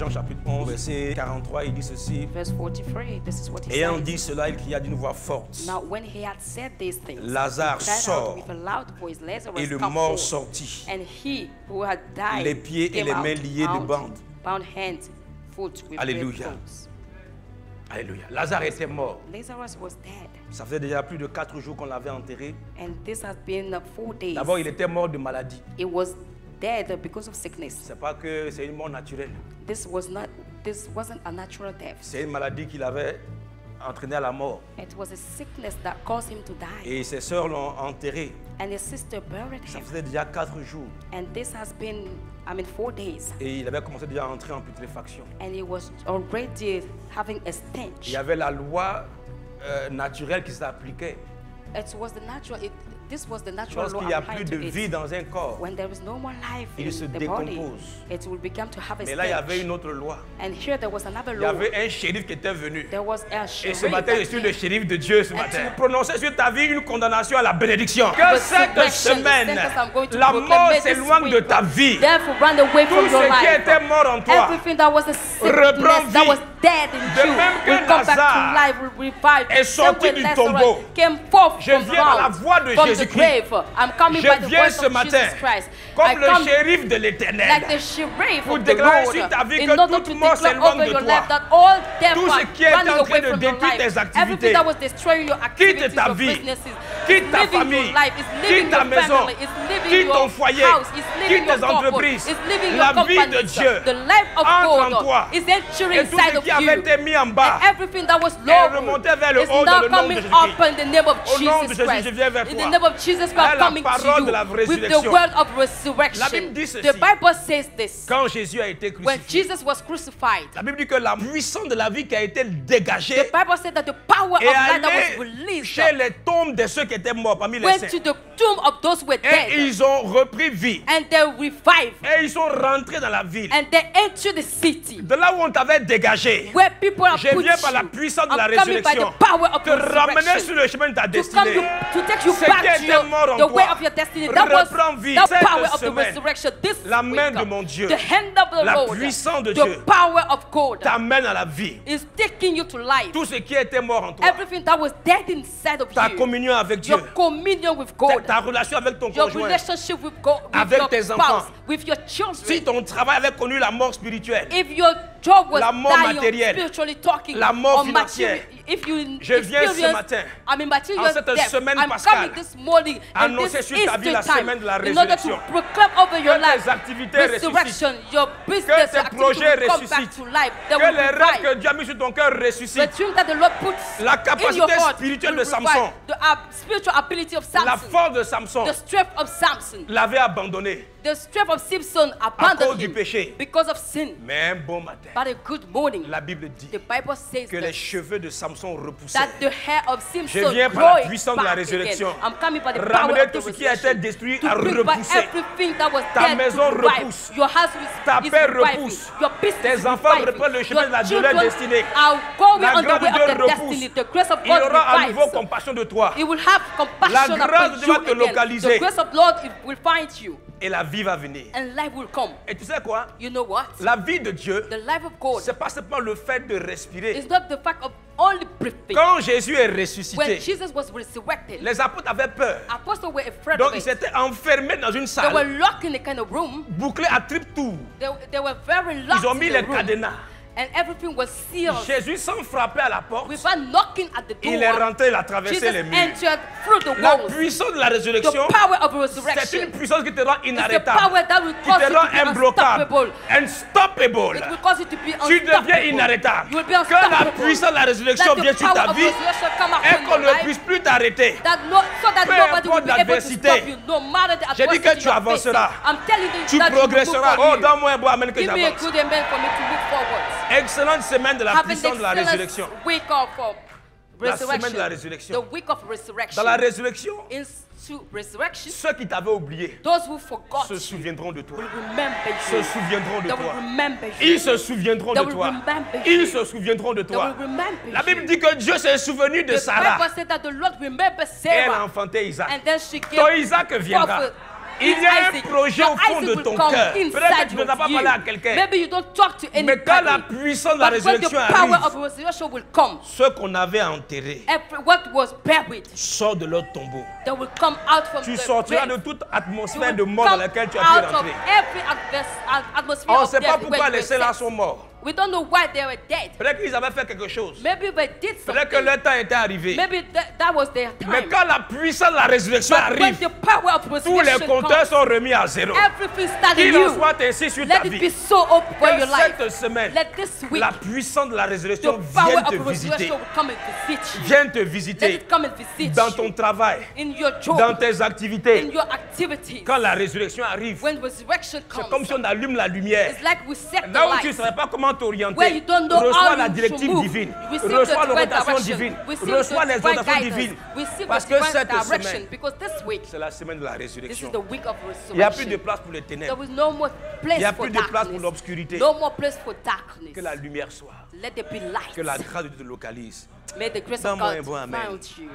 Jean chapitre 11, verset 43, il dit ceci. Verse 43, this is what he Ayant says. dit cela, il cria d'une voix forte. Now when he had said these things, Lazare he cried sort. out with a loud voice, Lazarus, Et le come mort forth. sortit. And he who had died Les pieds et came les out, mains liés de bandes. bound hands, foot with Alléluia. red clothes. Alléluia. Lazare était mort. Lazarus was dead, Ça faisait déjà plus de 4 jours qu'on l'avait enterré. and this has been 4 days. D'abord, il était mort de maladie. It was dead because of sickness. C'est pas que c'est une mort naturelle. This wasn't a natural death. C'est une maladie qui l'avait entraîné à la mort. It was a sickness that caused him to die. Et ses sœurs l'ont enterré. And his sister buried Ça him. faisait déjà 4 jours. And this has been, 4 days. Et il avait commencé déjà à entrer en putréfaction. And he was already having a Il stench. y avait la loi naturelle qui s'appliquait. This was the natural law Lorsqu'il n'y a applied plus to de vie it. dans un corps, When there is no more life in il se the body, décompose. it will begin to have a Mais là, il y avait stench. une autre loi. And here there was another Il y law. avait un shérif qui était venu. There was a Et sheriff ce matin, je that suis came. le shérif de Dieu ce matin. tu- Pour prononcer sur ta vie une condamnation à la bénédiction. Que But cette suppression, the semaine, sentence I'm going to la proclaim, mort may this s'éloigne de week, ta vie. Therefore, run away Tout from your ce qui life. était mort en toi Everything that was a reprend sickness that vie. was dead in De you même que will come back Lazare to life, will revive. est sorti Same way du Lazarus tombeau. came forth Je from viens par la ground, voix de from the Jésus-Christ. grave. I'm coming Je by the viens voice ce of matin Jesus Christ. I comme le come shérif de like l'Éternel the sheriff pour of the déclarer Lord sur ta vie in que order toute to mort declare s'éloigne over de your toi. life that all death Tout ce are qui est en running train away de from your détruire life. tes activités. Everything that was destroying your Quitte activities, ta your vie. businesses, Quitte is ta living famille. your life, is Quitte living ta your maison. family, is living Quitte your ton foyer. house, is living Quitte your tes couple, entreprises. is living La your vie de company. Dieu The life of entre en God toi. is entering Et tout inside ce of qui avait you. été mis en bas And everything that was est low remonté vers le is haut dans now le nom de coming Jésus-Christ. up in the name of Au nom de Jesus Jésus, Christ. je viens vers In toi. the name of Jesus Christ, À la coming to parole you de la with the résurrection. word of La resurrection. Bible dit ceci. The Bible says this. Quand Jésus a été When crucifié, Jesus was crucified, la Bible dit que la puissance de la vie qui a été the dégagée Bible said that the power of est life that was allée released chez les tombes de ceux qui étaient morts parmi les went saints. to the tomb of those who were Et dead, ils ont repris vie. and they revived, Et ils sont rentrés dans la ville. and they entered the city De là où on t'avait dégagé, where people are je put viens par la you. puissance de la I'm coming by the résurrection power of te ramener resurrection. sur le chemin de ta To come destinée. to take you Ce qui back to était mort en the way toi of your destiny. That was reprend vie. the Cette power of the semaine, resurrection. This la main week, de mon Dieu, the hand of the la Lord, puissance de the Dieu power of God t'amène à la vie. is taking you to life. Tout ce qui était mort en toi, Everything that was dead inside of ta you, communion avec Dieu, your communion with ta, God, ta relation avec ton your conjoint, relationship with God, with Avec your tes spouse, enfants. with your children. si ton travail avait connu la mort spirituelle, If your job was La mort dying, matérielle, spiritually talking, la mort or financière. if you Je viens ce experience, matin, material en cette death, semaine I'm pascale, coming this morning and annoncer this sur ta vie la Easter time semaine de la in order to résurrection. proclaim over your Que life tes activités resurrection, your business, tes your activity projets will come back ressuscitent. to life. They Que will les rêves que revive. Dieu a mis sur ton cœur The ressuscitent. dream that the Lord puts La in capacité your heart spirituelle will de revive. Samson. The spiritual ability of La Samson, force de Samson the strength of Samson, l'avait abandonné the strength of Simpson à abandoned cause du him péché. because of sin. Mais un bon matin, But a good morning, la Bible dit the Bible says que les that, cheveux de Samson repoussaient. that the hair of Simpson Je viens par la growing puissance de la back résurrection. again. I'm coming by the power Ramener of the tout ce qui a été resurrection détruit to à bring back repousser. everything that was Ta dead maison to revive. repousse. Your house Ta is paix reviving. repousse. Your business Tes is enfants reviving. reprennent le chemin Your de leur children destinée. are going La on the grâce way de of Dieu their repousse. destiny. The grace of Il God aura à nouveau revives. compassion de toi. He will have compassion La grâce upon de Dieu va you te again. localiser. The grace of Lord will find you, Et la vie va venir. and life will come. Et tu sais quoi? You know what? La vie de Dieu, The life of God c'est pas simplement le fait de respirer. is not the fact of only breathing. Quand Jésus est When ressuscité, Jesus was resurrected, les apôtres avaient peur. apostles were afraid Donc of ils it. s'étaient enfermés dans une They were salle, locked in a kind of room. bouclés à triple tour. They were very locked Ils ont mis in les the room. cadenas. And everything was sealed. Jésus, sans frapper à la porte, Without knocking at the door, il est rentré, il a traversé Jesus les murs. entered through the La walls. puissance de la The résurrection, power of c'est resurrection une puissance qui te rend is the inarrêtable, power that will qui cause te you rend to be imbloquable, unstoppable. unstoppable. It will cause you to be Tu deviens unstoppable. inarrêtable. You will be Que la unstoppable. puissance de la résurrection That the vienne sur power ta of vie resurrection come et upon qu'on your ne life. puisse plus t'arrêter. So that Peu nobody will importe be able to l'adversité. stop you, no matter the J'ai dit que adversity tu you're avanceras. facing. I'm telling you Tu that you will move progresseras. Oh, forward. donne-moi un bon amen que Give me a j'avance. good amen for me to move forward. Excellente semaine de la Having puissance de la excellent résurrection. week of La semaine resurrection. de la résurrection. The week of resurrection. Dans la résurrection, Into resurrection, ceux qui t'avaient oublié those who forgot se you souviendront de toi. will remember Se you. souviendront de They will toi. remember you. Ils se souviendront They de will toi. remember Ils you. se souviendront de They toi. will remember La you. Bible dit que Dieu s'est souvenu de The Bible Sarah said that the Lord remembered et elle a Sarah, enfanté Isaac. and then she gave Ton Isaac viendra. forth Il y a un projet au fond de ton cœur. Peut-être que tu ne n'as pas parlé à quelqu'un. Maybe you don't talk to anybody. Mais quand la puissance de la But when the résurrection power arrive, of resurrection will come, ceux qu'on avait enterrés what was buried, sortent de leur tombeau. they will come out from Tu the sortiras de grave. toute You atmosphère will de mort dans come laquelle tu as pu out of rentrer. every atmosphere On ne of sait pas death pourquoi where you les were ceux-là set. sont morts. We don't know why they were dead. Peut-être qu'ils avaient fait quelque chose. Maybe they did Peut-être que something. leur temps était arrivé. Maybe that was their time. Mais quand la puissance de la résurrection But when arrive, the power of tous les resurrection compteurs comes, sont remis à zéro. everything started Qu'il en new. soit ainsi sur Let ta it be vie. so open for your Que life. cette semaine, Let this week, la puissance de la the résurrection power vienne of te visiter. resurrection will come and visit you. Vienne te Let visiter it come and visit dans you. ton travail, In your job, dans tes in activités. your activities. Quand la résurrection arrive, When resurrection c'est comes, comme si on allume la lumière. it's like we set the Là où tu ne light. savais pas comment Where you t'orienter, don't know reçois how la you directive should move. divine, Receive the reçois divine l'orientation direction. divine, Receive reçois the les divine orientations guidance. divines. Receive Parce the que divine cette direction. semaine, Because this week, c'est la semaine de la this is résurrection. the week of Il n'y a plus de resurrection. place pour les ténèbres. There is no more Il place n'y a for plus de place pour darkness. l'obscurité. No more place for darkness. Que la lumière soit. Let there be light. Que la grâce de Dieu te localise. May the grace of Donne-moi un God bon amen. found you.